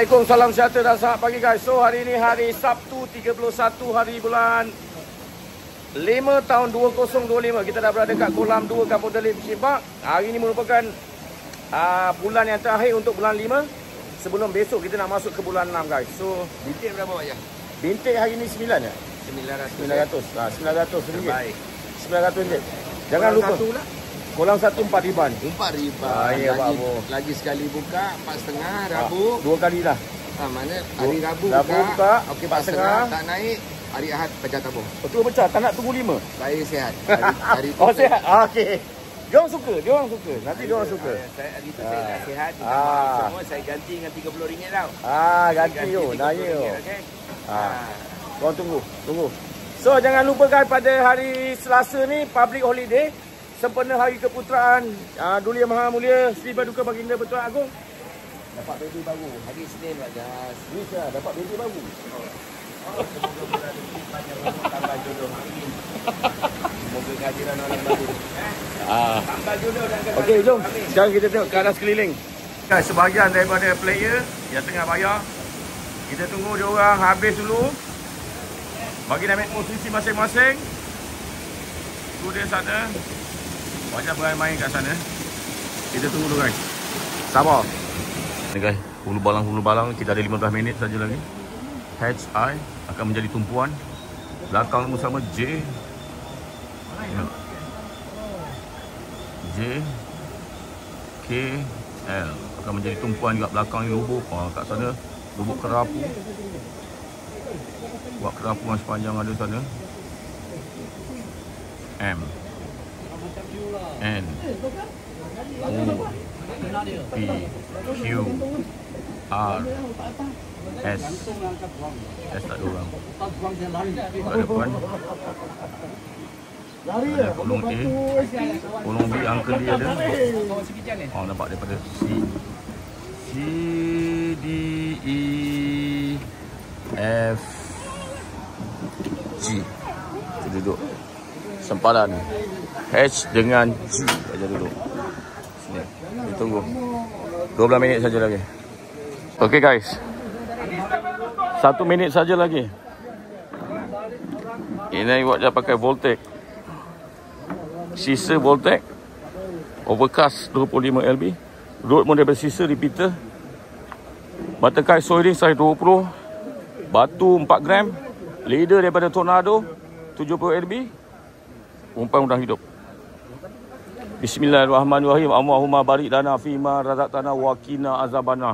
Assalamualaikum, salam sejahtera dan selamat pagi guys. So hari ini hari Sabtu 31 hari bulan 5 tahun 2025. Kita dah berada kat kolam 2 Kampung Telip Sipak. Hari ini merupakan bulan yang terakhir untuk bulan 5. Sebelum besok kita nak masuk ke bulan 6 guys. So bintik berapa Pak ya? Bintik hari ini 9 ya? 900. 900 ringgit. Baik. 900 ringgit. Jangan lupa. Kolam 1 4 ribuan. 4 ribuan. Ya, lagi sekali buka 4,5 Rabu. 2 kali dah. Mana hari Rabu buka. Okey 4,5 tak naik. Hari Ahad pecah tabung. Betul pecah. Tak nak tunggu 5. Saya sihat. Hari oh sehat. Okey. Dia orang suka. Nanti dia orang suka. Saya hari tu saya nak sihat. Semua saya ganti dengan RM30 tau. Ganti yo. Nanya yo. Okey. Korang tunggu. So jangan lupa guys, pada hari Selasa ni public holiday. Sempena Hari Keputeraan Duli Yang Maha Mulia Sri Paduka Baginda Pertuan Agong. Dapat baby baru. Hari Senin Pak Jas. Bisa dapat baby baru. Semoga rezeki panjang tambah jodoh. Semoga kehadiran orang baru. Tambah jodoh dan kehadiran. Okey, jom. Sekarang kita tengok keadaan sekeliling. Guys, sebahagian daripada player yang tengah bayar. Kita tunggu dia orang habis dulu. Bagi nak ambil posisi masing-masing. Tu dia sana. Banyak bermain kat sana. Kita tunggu dulu guys. Sabar. Ni guys, hulu balang kita ada 15 minit saja lagi. HI akan menjadi tumpuan. Belakang bersama J. K L akan menjadi tumpuan juga belakang ni lubuk. Kat sana lubuk kerapu. Buat kerapuan sepanjang ada sana. M N O P Q R S tak ada orang. Kat depan ada kolong A, kolong B uncle dia ada. Nampak daripada C D E F G. Kita duduk sempadan H dengan G aja dulu. Sini. Kita tunggu. 12 minit saja lagi. Okey guys. 1 minit saja lagi. Ini buat dia pakai Voltec. Sisa Voltec. Overcast 25 LB. Road model bersisa repeater. Batakai soiring size 20. Batu 4 gram. Leader daripada Tornado 70 LB. Umpan udang hidup. Bismillahirrahmanirrahim. Allahumma barik lana fima razaqtana wa qina azabana.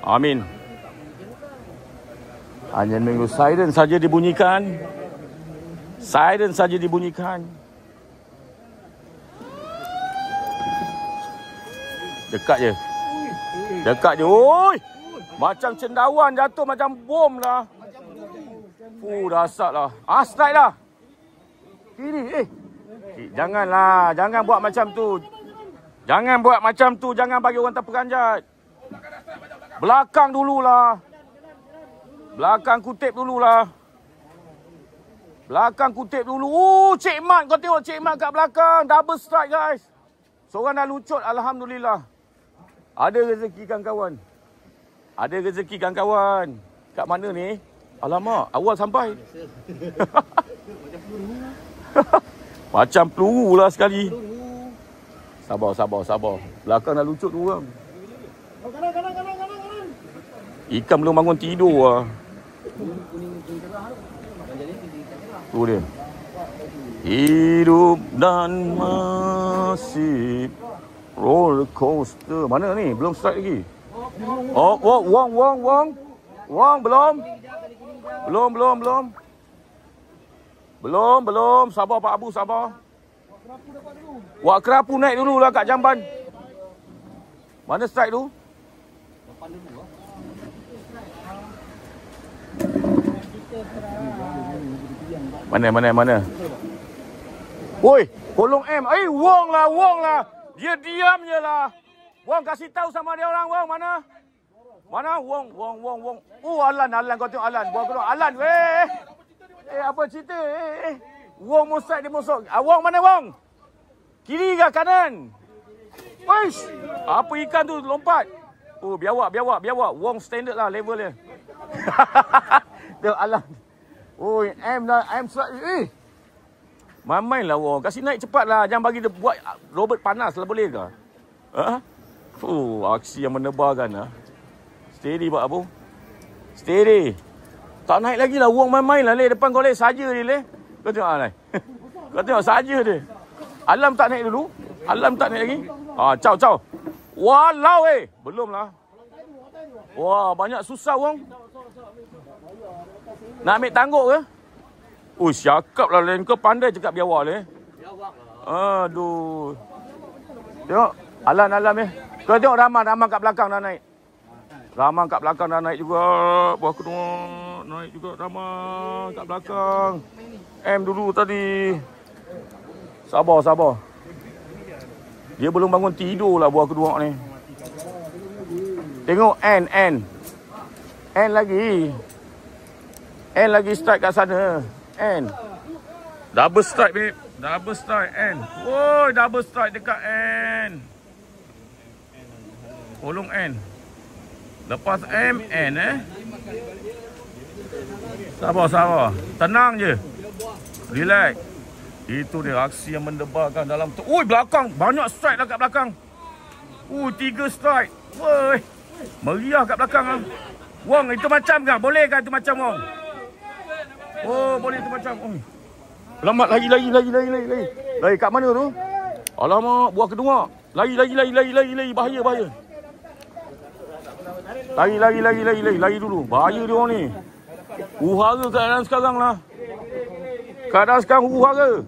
Amin. Hanya menunggu siren saja dibunyikan. Siren saja dibunyikan. Dekat je. Oi! Macam cendawan jatuh macam bom lah. Dahsyat lah. Strike lah. Kiri, janganlah, jangan buat macam tu. Jangan bagi orang terperanjat. Belakang dululah. Belakang kutip dululah. Cik Mat, kau tengok Cik Mat kat belakang. Double strike guys. Seorang dah lucut, alhamdulillah. Ada rezeki kawan-kawan. Kat mana ni? Alamak, awal sampai. Macam peluru lah sekali. Sabar. Belakang dah lucut tu orang. Ikan belum bangun tidur lah. Tu dia. Hidup dan nasib roller coaster. Mana ni? Belum start lagi. Oh, Wong belum. Belum. Sabar Pak Abu, sabar. Wak kerapu naik dulu lah kat jamban. Mana strike tu? Mana? Woi, kolong M. Wong lah. Dia diam je lah. Wong kasih tahu sama dia orang, Wong mana? Wong. Alan kau tengok Alan. Buat keluar Alan weh. Apa cerita? Wong mosek dia mosok. Wong mana Wong? Kiri ke kanan? Wish. Apa ikan tu lompat? Oh, biawak. Wong standard lah level dia. Dia alam. Oh, M strike. Main lah Wong. Kasih naik cepat lah. Jangan bagi dia buat Robert panas lah, boleh ke? Ha? Aksi yang menebarkan lah. Steady Pak Abu. Steady. Tak naik lagi lah. Wong main lah. Depan kau saja dia leh. Kau tengok lah. Kau tengok saja dia. Alam tak naik dulu. Alam tak naik lagi. Caw. Walau belum lah. Wah, banyak susah Wong. Nak ambil tangguk ke? Cakap lah Len. Kau pandai cakap biawak leh. Aduh. Tengok. Alam Kau tengok Rahman kat belakang dah naik. Rahman kat belakang dah naik juga. Buah kedua. Naik juga Rahman kat belakang. M dulu tadi. Sabar. Dia belum bangun tidur lah buah kedua ni. Tengok N lagi. N lagi strike kat sana. N. Double strike babe. Double strike N. Woi, double strike dekat N. Tolong N. Lepas M, N Sabar. Tenang je. Relax. Itu dia aksi yang mendebarkan dalam tu. Belakang. Banyak strike lah kat belakang. 3 strike. Woi. Meriah kat belakang lah. Wong, itu macam ke? Boleh ke itu macam Wong? Boleh itu macam. Alamak, lagi. Lagi kat mana tu? Alamak, buah kedua. Lagi. Bahaya. Lagi dulu. Bahaya dia orang ni. Uhara keadaan sekarang lah. Keadaan sekarang uhara.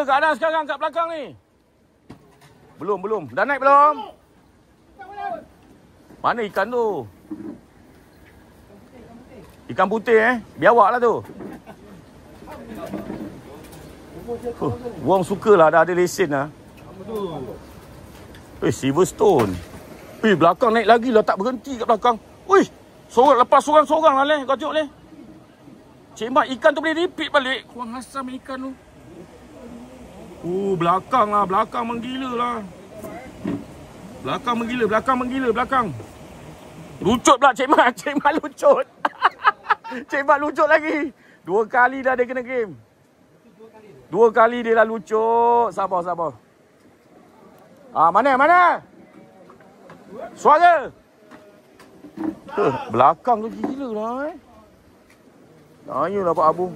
Keadaan sekarang kat belakang ni. Belum. Dah naik belum? Mana ikan tu? Ikan putih biawak lah tu. Wong sukalah dah ada lesen lah. Silverstone. Belakang naik lagi lah, tak berhenti kat belakang. Lepas sorang lah leh. Kau tengok leh. Cik Mat, ikan tu boleh repeat balik. Kurang asam ikan tu. Belakang lah. Belakang menggila lah. Belakang. Lucut pula Cik Mat. Cik Mat lucut. Cik Mat lucut lagi. 2 kali dah dia kena game. 2 kali dia dah lucut. Sabar. Mana? Suara. Belakang tu gila lah Ayolah Pak Abu.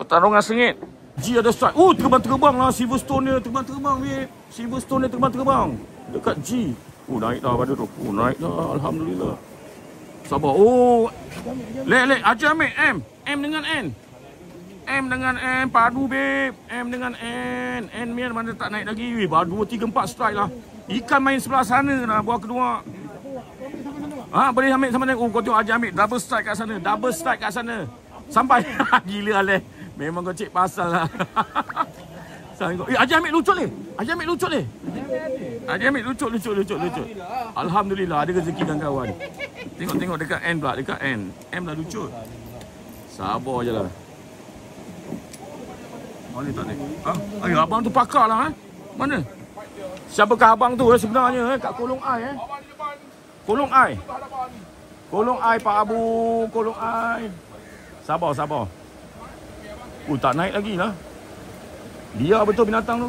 Pertarungan sengit. G ada strike. Terbang lah Silverstone dia. Terbang babe. Silverstone dia terbang. Dekat G. Naik dah pada tu. Naik dah. Alhamdulillah. Sabar. Lek. Haji Hamid. M dengan N. M dengan N. Padu babe. M dengan N. N mana tak naik lagi. Baru 2, 3, 4 strike lah. Ikan main sebelah sana lah. Buah kedua. Boleh ambil sama dengan. Kau tengok Haji Hamid. Double strike kat sana. Sampai. Gila leh. Memang kau cek pasal lah. Haji Hamid lucut leh. Haji Hamid lucut. Alhamdulillah ada rezeki dan kawan. Tengok dekat N pula. Dekat N. M dah lucut. Sabar je lah. Mana tak ni? Abang tu pakar lah Mana? Siapakah abang tu sebenarnya kat Kolong Ai Kolong Ai Pak Abu. Kolong Ai. Sabar. Tak naik lagi lah. Dia betul binatang tu.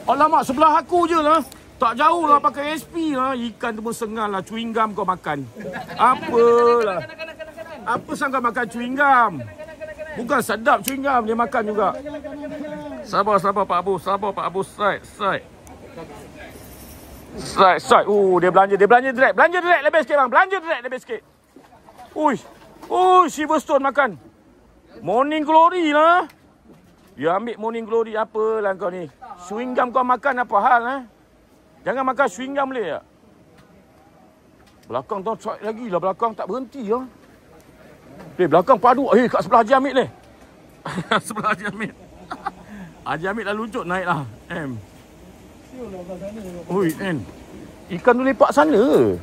Alamak, sebelah aku je lah. Tak jauh lah pakai SP lah. Ikan tu pun sengal lah. Chewing gum kau makan. Apalah. Apa sangka makan chewing gum? Bukan sedap chewing gum. Dia makan juga. Sabar Pak Abu. Strike. Dia belanja direct. Lebih sikit bang. Lebih sikit. Silverstone makan. Morning Glory lah. Dia ambil Morning Glory. Apalah kau ni. Chewing gum kau makan apa hal Jangan makan chewing gum boleh tak? Belakang tu strike lagi lah. Belakang tak berhenti lah. Belakang padu. Kat sebelah Haji Hamid leh. Sebelah Haji Hamid. Haji Hamid dah lucut naik lah. M. N. Ikan tu lepak sana.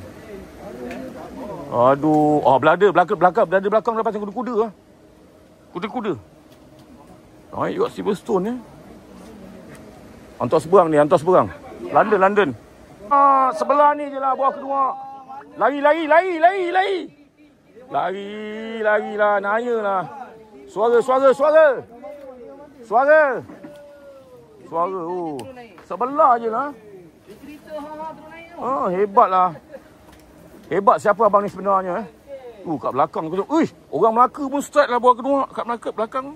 Aduh. Belakang belakang lepas kuda-kuda lah. Kuda-kuda. Naik juga Silverstone Hantar seberang. London. Sebelah ni je lah buah kedua. Lari lah. Naya lah. Suara. Oh. Sebelah je lah. Hebat lah. Hebat siapa abang ni sebenarnya. Kat belakang tu. Orang Melaka pun strike lah buah kedua. Kat belakang.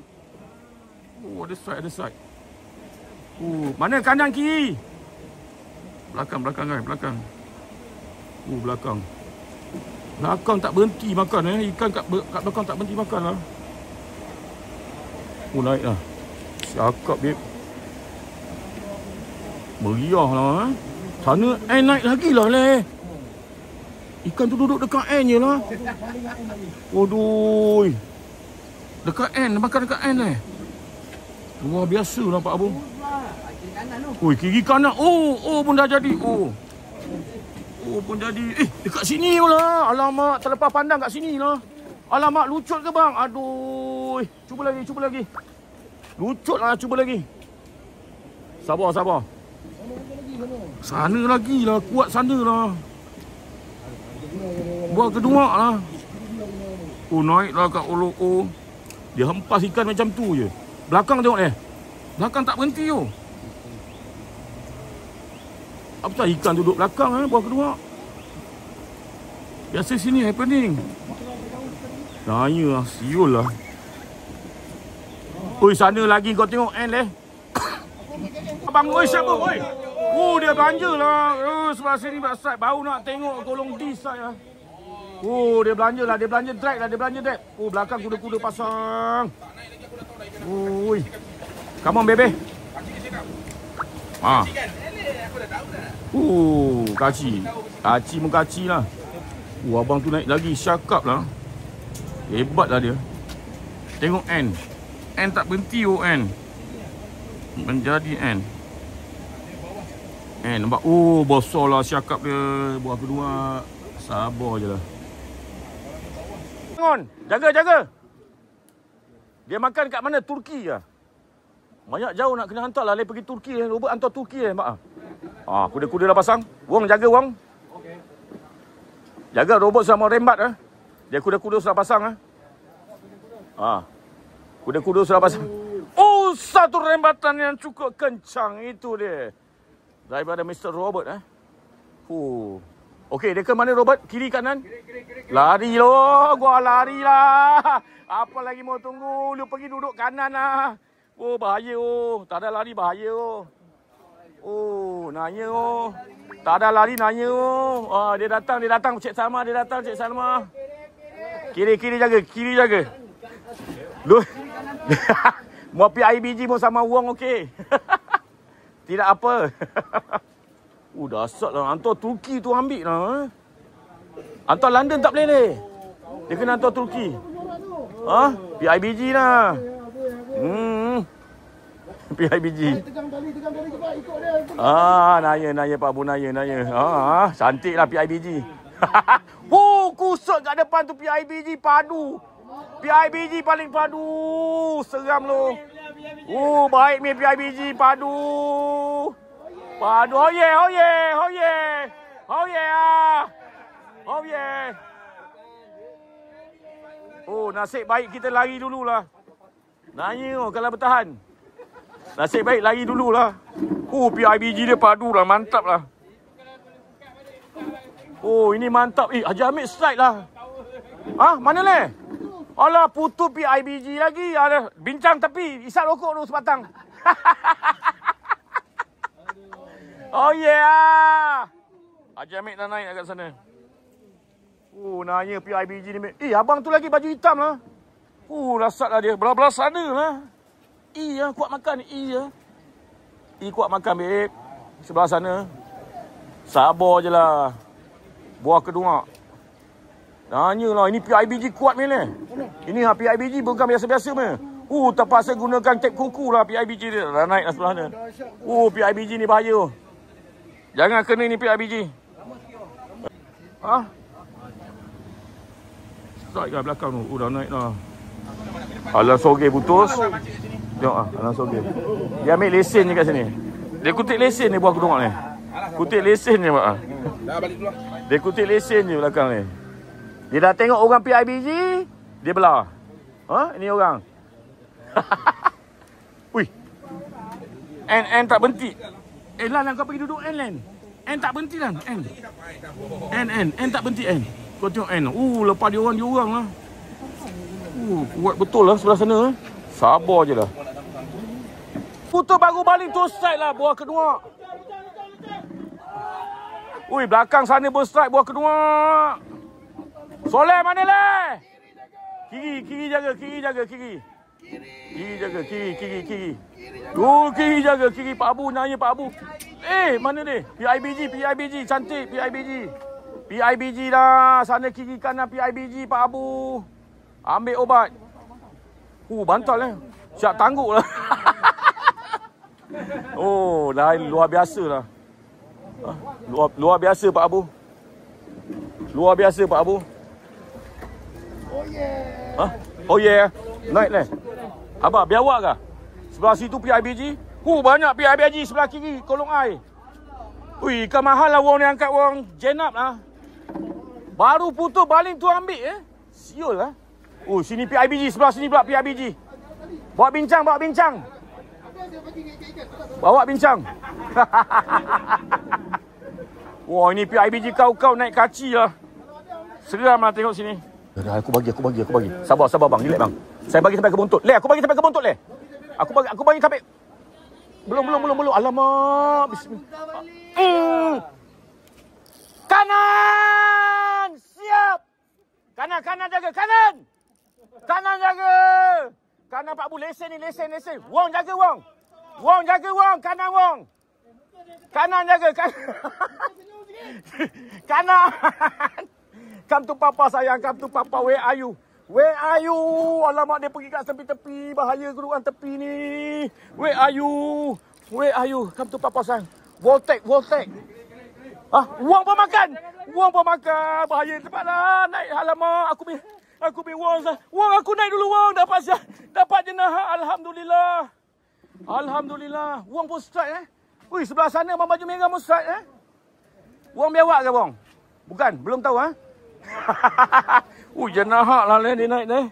Ada strike. Mana kanan kiri? Belakang kan, belakang. Belakang. Belakang tak berhenti makan Ikan kat belakang tak berhenti makan lah. Naik lah. Cakap babe. Meriah lah Sana naik lagi lah Ikan tu duduk dekat je lah. Waduh. Dekat makan dekat luar biasa lah Pak Abang. Kiri kanan. Oh pun dah jadi. Oh pun jadi. Dekat sini lah. Alamak, terlepas pandang kat sini lah. Alamak, lucut ke bang? Aduh. Cuba lagi. Lucut lah, cuba lagi. Sabar. Sana lagi lah, kuat sana lah. Buah kedua lah. Naik lah kat Olok. Dia hempas ikan macam tu je. Belakang tengok Belakang tak berhenti tu. Apa tak ikan duduk belakang buah kedua. Biasa sini happening. Naya lah, siul lah. Sana lagi kau tengok Abang siapa dia belanja lah. Sebelah sini baru nak tengok golong D side lah. Dia belanja lah, dia belanja drag. Belakang kuda-kuda pasang. Come on baby. Kaci pun kaci lah. Abang tu naik lagi, cakap lah. Hebat lah dia. Tengok N tak berhenti menjadi N nampak. Besar lah cakap dia. Buah kedua. Sabar je lah. Bangun. Jaga. Dia makan kat mana? Turki lah. Banyak jauh nak kena hantar lah. Dia pergi Turki. Robert hantar Turki mak. Kuda-kuda dah pasang. Wong jaga Wong. Jaga Robert sama rembat Dia kuda-kuda sudah pasang Kuda-kuda sudah pasang. Satu rembatan yang cukup kencang itu dia. Daripada Mr. Robert Okey, dia ke mana Robert? Kiri kanan? Kiri. Lari loh, gua lari lah. Apa lagi mau tunggu? Lu pergi duduk kanan lah. Bahaya tak ada lari bahaya nanya tak ada lari nanya dia datang Cik Salma, Cik Salma. Kiri jaga. Lu mau PIBG pun sama Wong okey. Tidak apa. Dasar lah. Hantar Turki tu ambil lah. Hantar London tak boleh Dia kena hantar Turki. PIBG lah. PIBG. Tegang tali cepat ikut dia. Naya Pak Abu naya. Cantik lah PIBG. Kusut kat depan tu PIBG padu. PIBG paling padu. Seram lu. Baik ni PIBG padu. Oh yeah. Nasib baik kita lari dululah. Nanya kalau bertahan. Nasib baik lari dululah. PIBG dia padu lah, mantap lah. Ini mantap. Haji Hamid strike lah. Mana Alah, putu PIBG lagi. Bincang tepi, isap rokok dulu sebatang. Oh yeah. Haji Hamid dah naik kat sana. Nanya PIBG ni. Abang tu lagi baju hitam lah. Rasat lah dia. Belah-belah sana lah. Kuat makan. Kuat makan, babe. Sebelah sana. Sabar je lah. Buah kedua. Nanya lah. Ini PIBG kuat ni. Ini PIBG bukan biasa-biasa ni. Terpaksa gunakan tip kuku lah PIBG dia. Dah naik lah sebelah sana. PIBG ni bahaya. Jangan kena ni PIBG. Strike kat belakang tu. Dah naik lah. Alang Soge putus. Tengok Alang Soge. Dia ambil lesen je kat sini. Dia kutip lesen ni buah kedua ni. Kutip lesen je, Mak. Dah balik dulu. Dia kutip lesen je belakang ni. Dia dah tengok orang PIBG, dia belah. Ha? Ini orang. Ui. N tak berhenti. Lan, kau pergi duduk N. N tak berhenti, Lan. N tak berhenti, N. Kau tengok N. Lepas dia orang lah. Kuat betul lah sebelah sana. Sabar je lah. Putus baru baling tu strike lah buah kedua. Ui, belakang sana berstrike buah kedua. Soleh mana leh? Kiri jaga, kiri jaga. Kiri jaga, kiri. Pak Abu nanya Pak Abu. Mana dia? PIBG, cantik PIBG lah. Sana kiri kanan PIBG Pak Abu. Ambil obat. Bantal lah. Siap tangguk lah. Dah luar biasa lah. Luar biasa Pak Abu. Luar biasa Pak Abu. Oh yeah. Naik leh. Abah, biawak kah? Sebelah situ PIBG. Banyak PIBG sebelah kiri. Kolong air. Ui, ikan mahal lah wong ni angkat wong. Jenap lah. Baru putus baling tu ambil Siul lah. Sini PIBG. Sebelah sini pula PIBG. Bawa bincang. Bawa bincang. Wah, ini PIBG kau naik kaci lah. Seram lah tengok sini. Aku bagi. Sabar bang, relax bang. Saya bagi sampai ke buntut. Aku bagi sampai ke buntut leh. Aku bagi sampai. Belum. Alamak. Bismillah. Kanan. Siap. Kanan jaga. Kanan jaga. Kanan Pak Bu, lesen. Wong jaga Wong. Kanan Wong. Kanan jaga. Kanan. Come to Papa sayang, come to Papa. Where are you? Alamak, dia pergi kat tepi-tepi. Bahaya keruan tepi ni. Where are you? Come to Papa sayang. Voltec. Wong pun makan. Bahaya tempat lah. Naik, alamak. Aku pergi Wong. Wong, aku naik dulu Wong. Dapat jenazah. Alhamdulillah. Wong pun strike Ui, sebelah sana abang baju merah pun strike Wong biawak ke Wong? Bukan, belum tahu jenahak lah dia naik ni.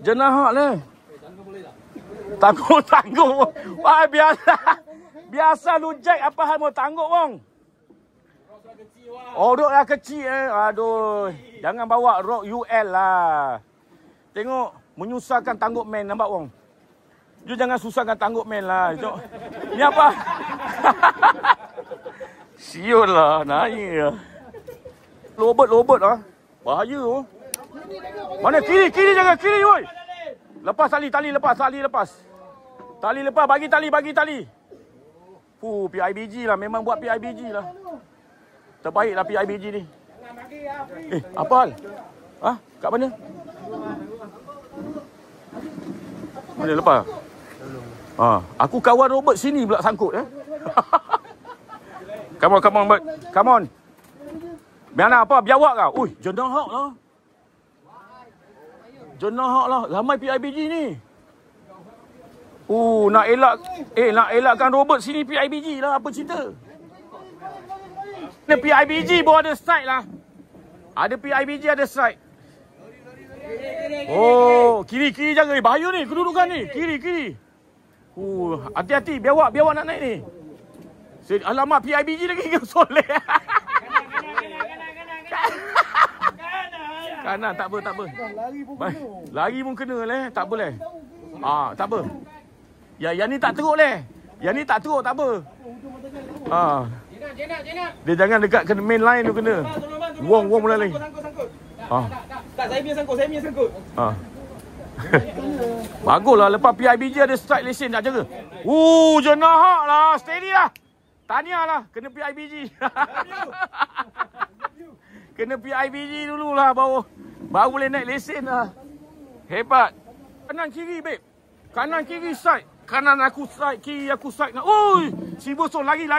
Jenahak ni. Tangguh. Wah, biasa lu jack apa hal mau tangguh Wong? Rok lah kecil Aduh. Jangan bawa rok UL lah. Tengok menyusahkan tangguh man, nampak Wong? You jangan susahkan tangguh man lah. Ni apa? Siul lah, naik Lobot lah. Bahaya Mana kiri jaga, kiri woi. Lepas tali lepas. Tali lepas, bagi tali. PIBG lah, memang buat PIBG lah. Terbaik lah PIBG ni. Apa hal? Kat mana? Mana lepas? Aku kawan Robert sini pula sangkut Come on, Bert. Come on. Mana apa? Biawak kah? Ui, jenahak lah. Ramai PIBG ni. Nak elakkan Robert sini PIBG lah. Apa cerita? Ada PIBG pun ada strike lah. Ada PIBG ada strike. Kiri jaga ni. Bahaya ni kedudukan ni. Kiri. Hati-hati. Biawak nak naik ni. Alamak, PIBG lagi ke soleh. Kanan, tak apa. Lari pun kena leh. Tak boleh. Tak apa. Yang ni tak teruk leh. Yang ni tak teruk, tak apa. Dia jangan dekat kena main line tu kena. Wong mula lagi. Tak, saya punya sangkut. Baguslah, lepas PIBG ada strike lesen tak jaga. Jenahak lah. Steady lah. Tahniah lah, kena PIBG. Kena PIBG dululah baru boleh naik lesen lah. Hebat. Kanan kiri babe. Kanan kiri strike. Kanan aku strike, kiri aku strike. Si Bosong lari.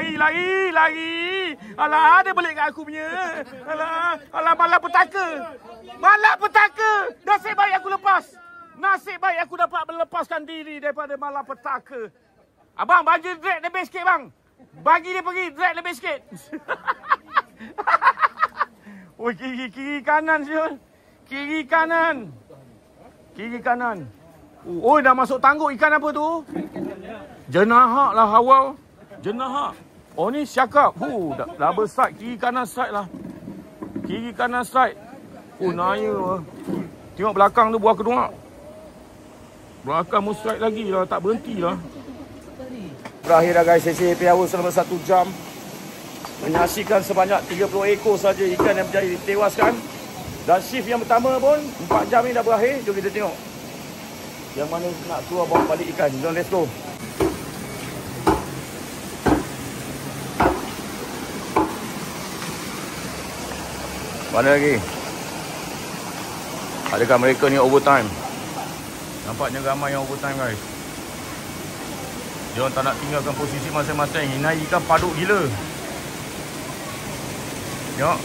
Alah, ada balik kat aku punya. Alah malapetaka. Nasib baik aku lepas. Nasib baik aku dapat melepaskan diri daripada malapetaka. Abang, baju drag lebih sikit bang. Bagi dia pergi, drag lebih sikit. Oh, kiri kanan Syul. Kiri kanan. Oh, dah masuk tangguk. Ikan apa tu? Jenahak lah Hawal. Jenahak. Oh, ni syakap. Dah besar. Kiri kanan side lah. Kiri kanan side. Oh, naya. Tengok belakang tu buah kedua. Belakang mu strike lagi lah. Tak berhenti lah. Berakhir dah guys sesi happy hour selama 1 jam. Menyaksikan sebanyak 30 ekor saja ikan yang menjadi ditewaskan. Dan shift yang pertama pun 4 jam ni dah berakhir. Jom kita tengok yang mana nak keluar bawa balik ikan. Jom let's go. Mana lagi? Adakah mereka ni overtime? Nampaknya ramai yang overtime guys. Dia orang tak nak tinggalkan posisi masing-masing. Ini ikan paduk gila. Tengok.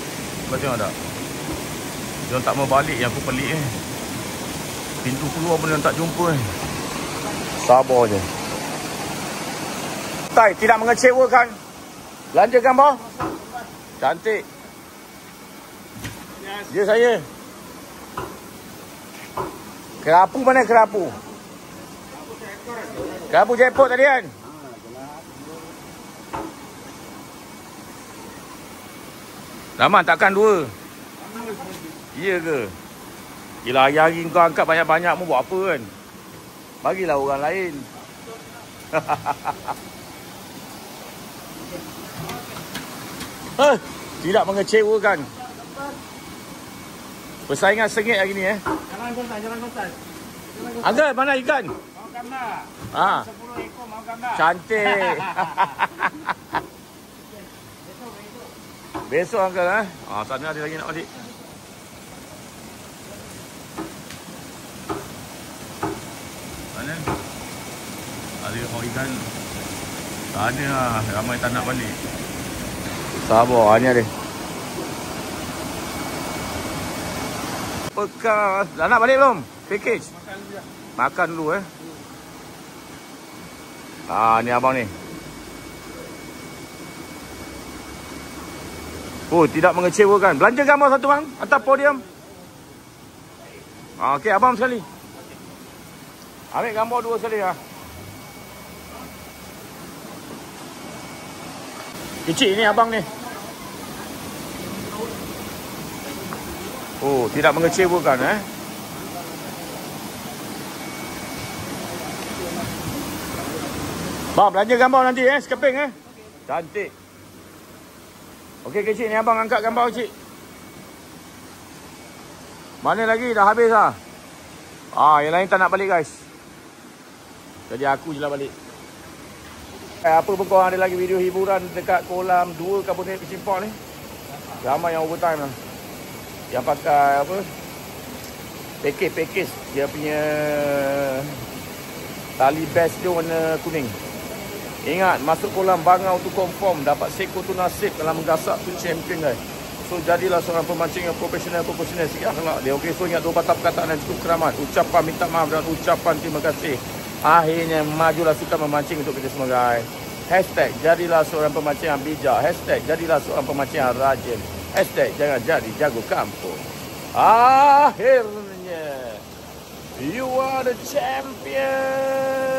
Kau tengok tak? Dia orang tak mau balik. Yang aku pelik pintu keluar pun dia tak jumpa Sabar je. Tidak mengecewakan. Belanja gambar. Cantik. Dia saya. Kerapu mana kerapu? Kerapu jackpot tadi kan? Lama takkan 2. Iya ke? Gila hari-hari kau angkat banyak-banyak mu buat apa kan? Bagilah orang lain. Tidak mengecewakan. Persaingan sengit hari ni Jalan kontan. Angkat mana ikan? Mau gambar. 10 ekor mau gambar. Cantik. Besok angkat sana ada lagi nak balik. Mana? Ada orang ikan. Tak ada lah. Ramai tak nak balik. Sabar hanya dia. Pekas. Dah nak balik belum? Package? Makan dulu ni abang ni. Oh, tidak mengecewakan. Belanja gambar satu bang atas podium. Okey, abang sekali. Ambil gambar 2 sekali Kecil ni abang ni. Oh, tidak mengecewakan Bang, belanja gambar nanti skeping Cantik. Okey kecil ni abang angkat gambar kecil. Mana lagi dah habis yang lain tak nak balik guys. Jadi aku je lah balik. Apa pun korang ada lagi video hiburan dekat kolam 2 Kabupaten Fishing Port ni. Ramai yang overtime lah. Yang pakai apa? Package dia punya tali best dia warna kuning. Ingat, masuk kolam bangau tu confirm dapat seko tu nasib dalam menggasak tu champion guys. So jadilah seorang pemancing yang profesional sikit akhlak dia. Okey, so ingat 2 patah perkataan dan cukup keramat. Ucapan minta maaf dan ucapan terima kasih. Akhirnya majulah suka memancing untuk kita semua guys. Hashtag jadilah seorang pemancing yang bijak. Hashtag jadilah seorang pemancing yang rajin. Hashtag jangan jadi jago kampung. Akhirnya you are the champion.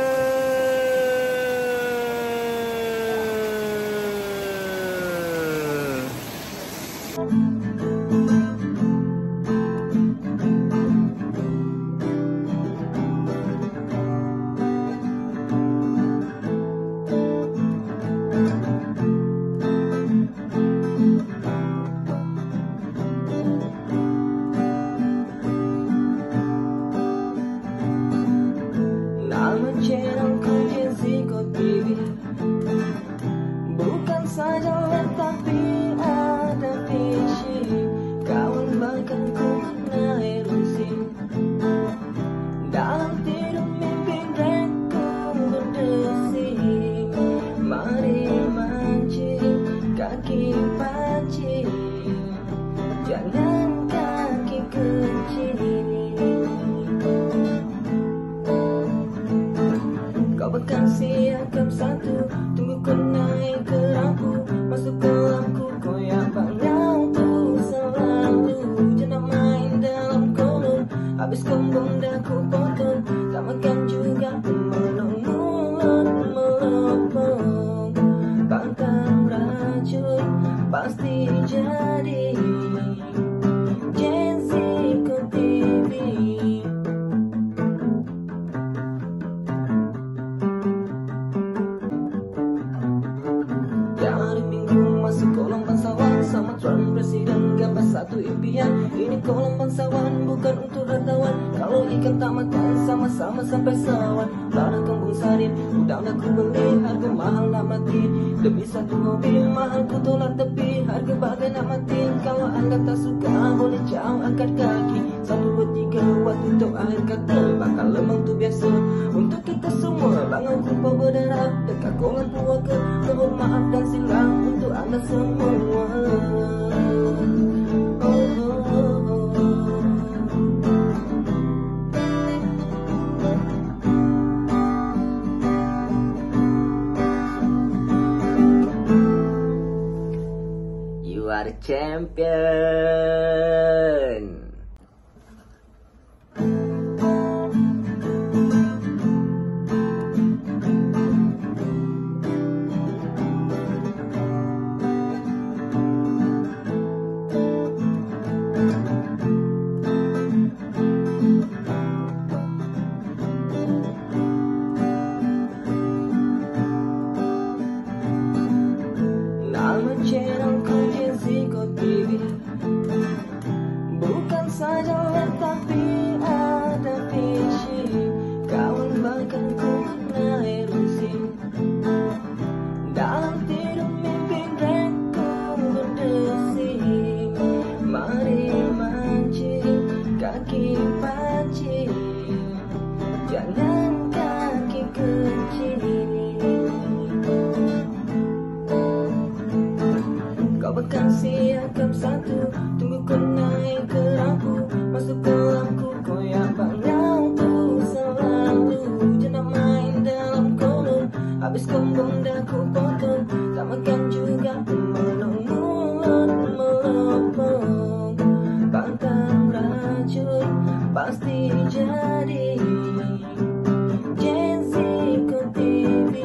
bukan untuk ratawan. Kalau ikan tak makan, sama-sama sampai sawan. Ladang kembung sarin, udang dah ku beli, harga mahal nak mati. Demi satu mobil, mahal ku tolak tepi, harga bagai nak mati. Kalau anda tak suka, boleh jauh angkat kaki. 1, 2, 3, waktu untuk akhir kata. Bakal lemang tu biasa untuk kita semua. Bangun kumpul berdarah dekat kolam puaka. Mohon maaf dan silam untuk anda semua. You are the champion. Nama channelku Jessico TV, bukan saja tapi ada visi. Kawan bahkan ku mengenai musim. Dalam tidur mimpi mereka berdesing. Mari mancing, kaki pancing, jangan kaki kencing. Kau bakal siapkan satu, tunggu kau naik ke lampu. Masuk ke lampu, koyak bangau tu selalu. Jangan main dalam kolom, habis kembung dah ku potong. Tak makan juga melong mulut melopong. Pantang racun pasti jadi. Jessico TV.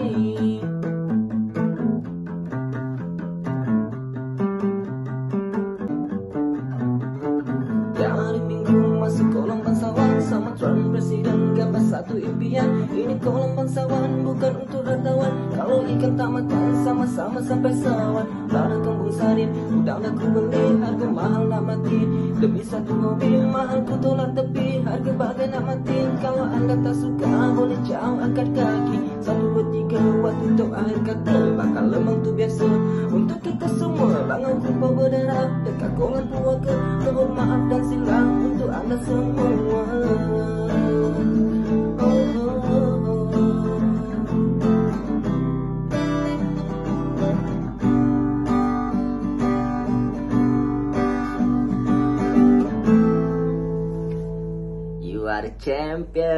Dari minggu masuk kolam bangsawan sama Tuan Presiden gambar satu impian. Ini kolam bangsawan bukan untuk ratawan. Kalau ikan tak makan, sama-sama sampai sawan. Ladang kembung sarin, udang dah ku beli, harga mahal nak mati. Demi satu mobil, mahal ku tolak tepi, harga bagai nak mati. Kalau anda tak suka, boleh jauh angkat kaki. 1, 2, 3, waktu untuk akhir kata. Bakal lemang tu biasa untuk kita semua. Bangun kumpul berdarah dekat kolam puaka. Mohon maaf dan silam untuk anda semua. You are the champion.